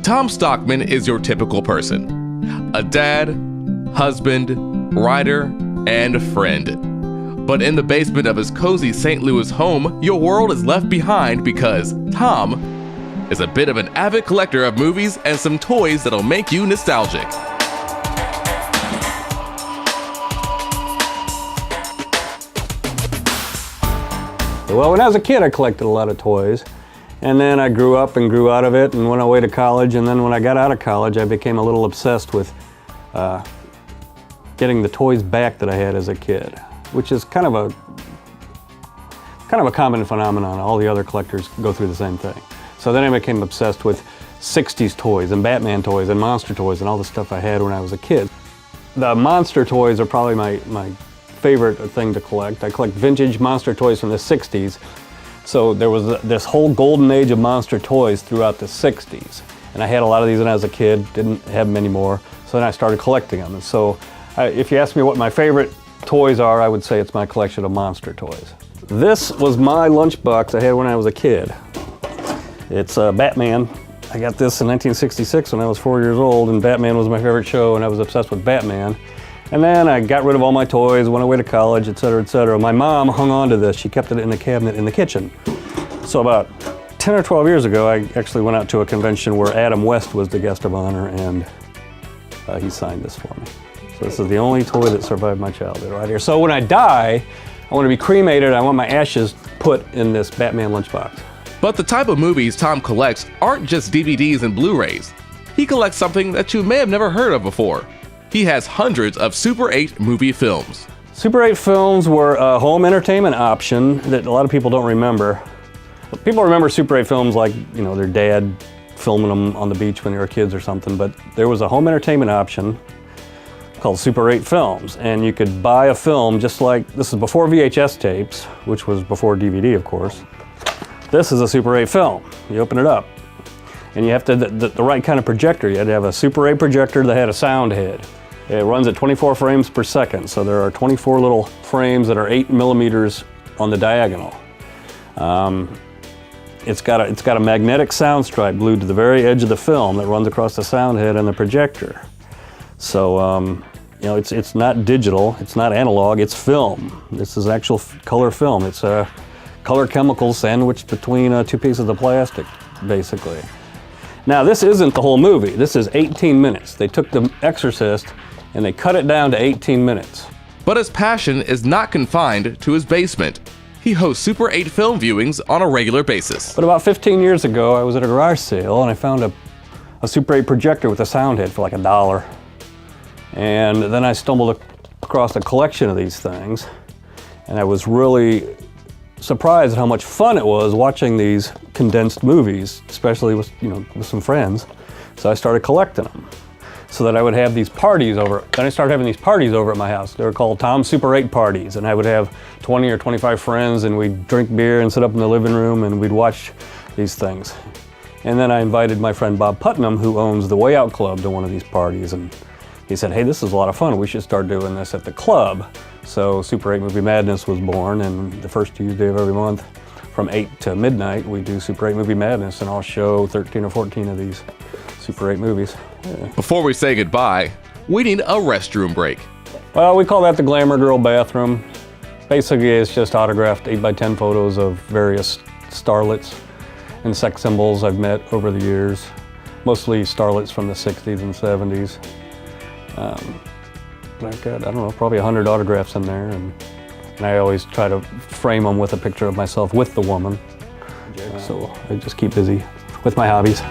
Tom Stockman is your typical person. A dad, husband, writer, and friend. But in the basement of his cozy St. Louis home, your world is left behind because Tom is a bit of an avid collector of movies and some toys that'll make you nostalgic. Well, when I was a kid, I collected a lot of toys. And then I grew up and grew out of it and went away to college. And then when I got out of college, I became a little obsessed with getting the toys back that I had as a kid, which is kind of a common phenomenon. All the other collectors go through the same thing. So then I became obsessed with 60s toys and Batman toys and monster toys and all the stuff I had when I was a kid. The monster toys are probably my favorite thing to collect. I collect vintage monster toys from the 60s. So there was this whole golden age of monster toys throughout the 60s. And I had a lot of these when I was a kid, didn't have them anymore. So then I started collecting them. And so if you ask me what my favorite toys are, I would say it's my collection of monster toys. This was my lunchbox I had when I was a kid. It's Batman. I got this in 1966 when I was 4 years old, and Batman was my favorite show, and I was obsessed with Batman. And then I got rid of all my toys, went away to college, et cetera, et cetera. My mom hung on to this. She kept it in the cabinet in the kitchen. So about 10 or 12 years ago, I actually went out to a convention where Adam West was the guest of honor, and he signed this for me. So this is the only toy that survived my childhood right here. So when I die, I want to be cremated. I want my ashes put in this Batman lunchbox. But the type of movies Tom collects aren't just DVDs and Blu-rays. He collects something that you may have never heard of before. He has hundreds of Super 8 movie films. Super 8 films were a home entertainment option that a lot of people don't remember. People remember Super 8 films like, you know, their dad filming them on the beach when they were kids or something, but there was a home entertainment option called Super 8 films, and you could buy a film just like, this is before VHS tapes, which was before DVD, of course. This is a Super 8 film. You open it up, and you have to, the right kind of projector. You had to have a Super 8 projector that had a sound head. It runs at 24 frames per second, so there are 24 little frames that are 8 millimeters on the diagonal. It's got a magnetic sound stripe glued to the very edge of the film that runs across the sound head and the projector. So, you know, it's not digital, it's not analog, it's film. This is actual color film. It's color chemicals sandwiched between two pieces of plastic, basically. Now, this isn't the whole movie. This is 18 minutes. They took The Exorcist and they cut it down to 18 minutes. But his passion is not confined to his basement. He hosts Super 8 film viewings on a regular basis. But about 15 years ago, I was at a garage sale and I found a Super 8 projector with a sound head for like $1. And then I stumbled across a collection of these things, and I was really surprised at how much fun it was watching these condensed movies, especially with some friends. So I started collecting them, so that I would have these parties over. Then I started having these parties over at my house. They were called Tom Super 8 parties, and I would have 20 or 25 friends, and we'd drink beer and sit up in the living room, and we'd watch these things. And then I invited my friend Bob Putnam, who owns the Way Out Club, to one of these parties, and he said, hey, this is a lot of fun. We should start doing this at the club. So Super 8 Movie Madness was born, and the first Tuesday of every month from 8 to midnight, we do Super 8 Movie Madness, and I'll show 13 or 14 of these Super 8 movies. Yeah. Before we say goodbye, we need a restroom break. Well, we call that the Glamour Girl bathroom. Basically, it's just autographed 8x10 photos of various starlets and sex symbols I've met over the years. Mostly starlets from the 60s and 70s. I've got, I don't know, probably 100 autographs in there, and I always try to frame them with a picture of myself with the woman. So I just keep busy with my hobbies.